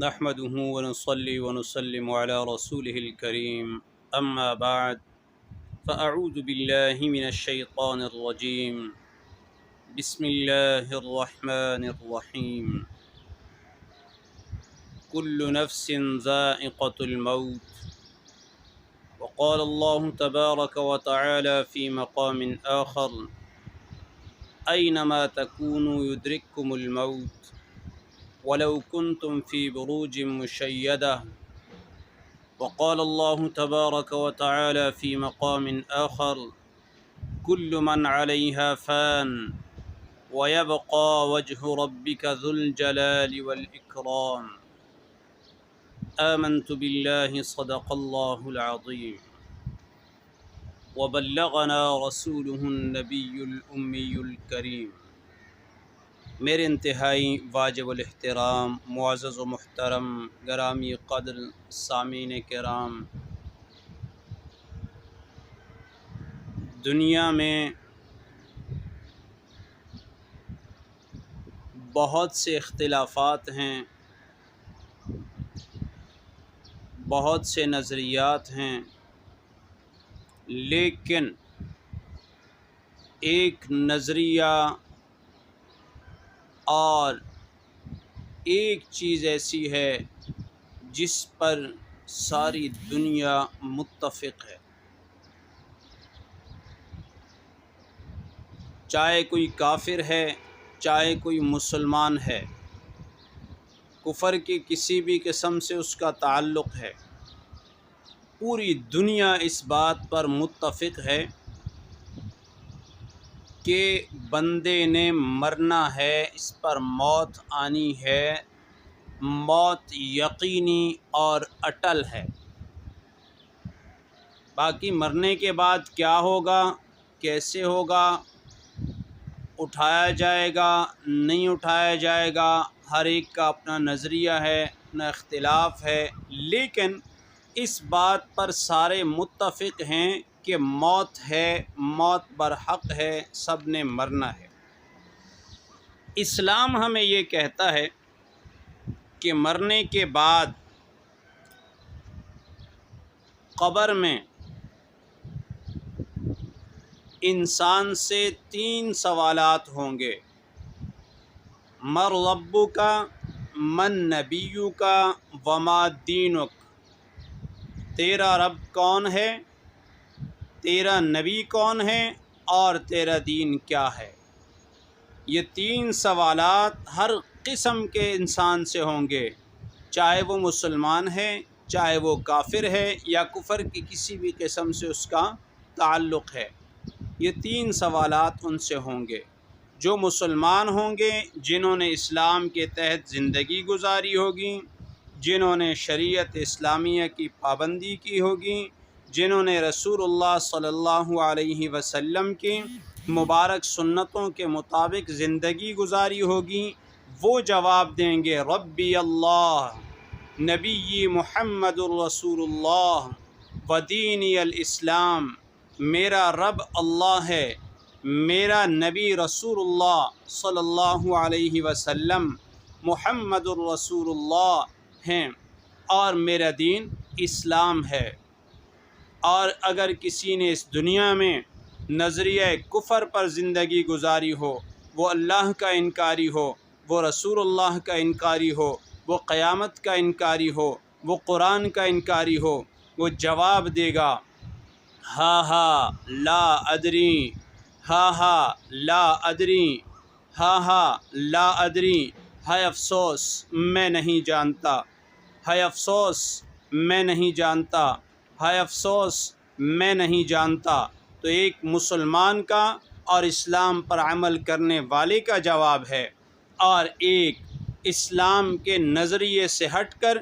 نحمده ونصلي ونسلم على رسوله الكريم أما بعد فأعوذ بالله من الشيطان الرجيم بسم الله الرحمن الرحيم كل نفس ذائقة الموت وقال الله تبارك وتعالى في مقام آخر أينما تكونوا يدرككم الموت ولو كنتم في بروج مشيدة وقال الله تبارك وتعالى في مقام آخر كل من عليها فان ويبقى وجه ربك ذو الجلال والإكرام آمنت بالله صدق الله العظيم وبلغنا رسوله النبي الأمي الكريم۔ میرے انتہائی واجب الاحترام معزز و محترم گرامی قدر سامعین کرام، دنیا میں بہت سے اختلافات ہیں، بہت سے نظریات ہیں، لیکن ایک نظریہ اور ایک چیز ایسی ہے جس پر ساری دنیا متفق ہے، چاہے کوئی کافر ہے چاہے کوئی مسلمان ہے، کفر کی کسی بھی قسم سے اس کا تعلق ہے، پوری دنیا اس بات پر متفق ہے کہ بندے نے مرنا ہے، اس پر موت آنی ہے، موت یقینی اور اٹل ہے۔ باقی مرنے کے بعد کیا ہوگا، کیسے ہوگا، اٹھایا جائے گا نہیں اٹھایا جائے گا، ہر ایک کا اپنا نظریہ ہے، اپنا اختلاف ہے، لیکن اس بات پر سارے متفق ہیں کہ موت ہے، موت برحق ہے، سب نے مرنا ہے۔ اسلام ہمیں یہ کہتا ہے کہ مرنے کے بعد قبر میں انسان سے 3 سوالات ہوں گے: من ربک، من نبیک وما دینک، تیرا رب کون ہے، تیرا نبی کون ہے اور تیرا دین کیا ہے۔ یہ 3 سوالات ہر قسم کے انسان سے ہوں گے، چاہے وہ مسلمان ہے، چاہے وہ کافر ہے یا کفر کی کسی بھی قسم سے اس کا تعلق ہے۔ یہ 3 سوالات ان سے ہوں گے۔ جو مسلمان ہوں گے، جنہوں نے اسلام کے تحت زندگی گزاری ہوگی، جنہوں نے شریعت اسلامیہ کی پابندی کی ہوگی، جنہوں نے رسول اللہ صلی اللہ علیہ وسلم کی مبارک سنتوں کے مطابق زندگی گزاری ہوگی، وہ جواب دیں گے ربی اللہ، نبی محمد الرسول اللہ، ودینی الاسلام، میرا رب اللہ ہے، میرا نبی رسول اللہ صلی اللہ علیہ وسلم محمد الرسول اللہ ہیں، اور میرا دین اسلام ہے۔ اور اگر کسی نے اس دنیا میں نظریہ کفر پر زندگی گزاری ہو، وہ اللہ کا انکاری ہو، وہ رسول اللہ کا انکاری ہو، وہ قیامت کا انکاری ہو، وہ قرآن کا انکاری ہو، وہ جواب دے گا ہا ہا لا ادری، ہا ہا لا ادری، ہا ہا لا ادری، ہائے افسوس میں نہیں جانتا، ہائے افسوس میں نہیں جانتا، ہائے افسوس میں نہیں جانتا۔ تو ایک مسلمان کا اور اسلام پر عمل کرنے والے کا جواب ہے، اور ایک اسلام کے نظریے سے ہٹ کر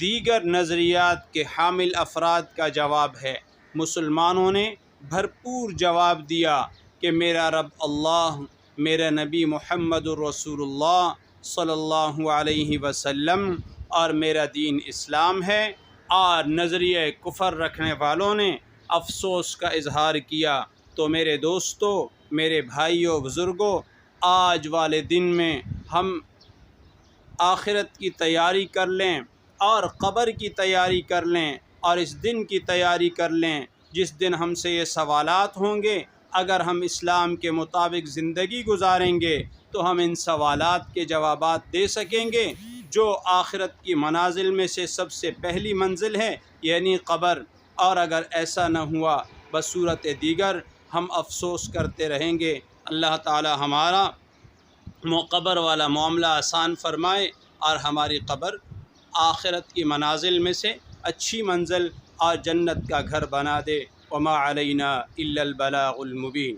دیگر نظریات کے حامل افراد کا جواب ہے۔ مسلمانوں نے بھرپور جواب دیا کہ میرا رب اللہ، میرا نبی محمد الرسول اللہ صلی اللہ علیہ وسلم اور میرا دین اسلام ہے۔ اور نظریہ کفر رکھنے والوں نے افسوس کا اظہار کیا۔ تو میرے دوستو، میرے بھائیوں، بزرگوں، آج والے دن میں ہم آخرت کی تیاری کر لیں اور قبر کی تیاری کر لیں اور اس دن کی تیاری کر لیں جس دن ہم سے یہ سوالات ہوں گے۔ اگر ہم اسلام کے مطابق زندگی گزاریں گے تو ہم ان سوالات کے جوابات دے سکیں گے، جو آخرت کی منازل میں سے سب سے پہلی منزل ہے، یعنی قبر۔ اور اگر ایسا نہ ہوا بصورت دیگر ہم افسوس کرتے رہیں گے۔ اللہ تعالی ہمارا قبر والا معاملہ آسان فرمائے اور ہماری قبر آخرت کی منازل میں سے اچھی منزل اور جنت کا گھر بنا دے۔ وما علینا الا البلاغ المبین۔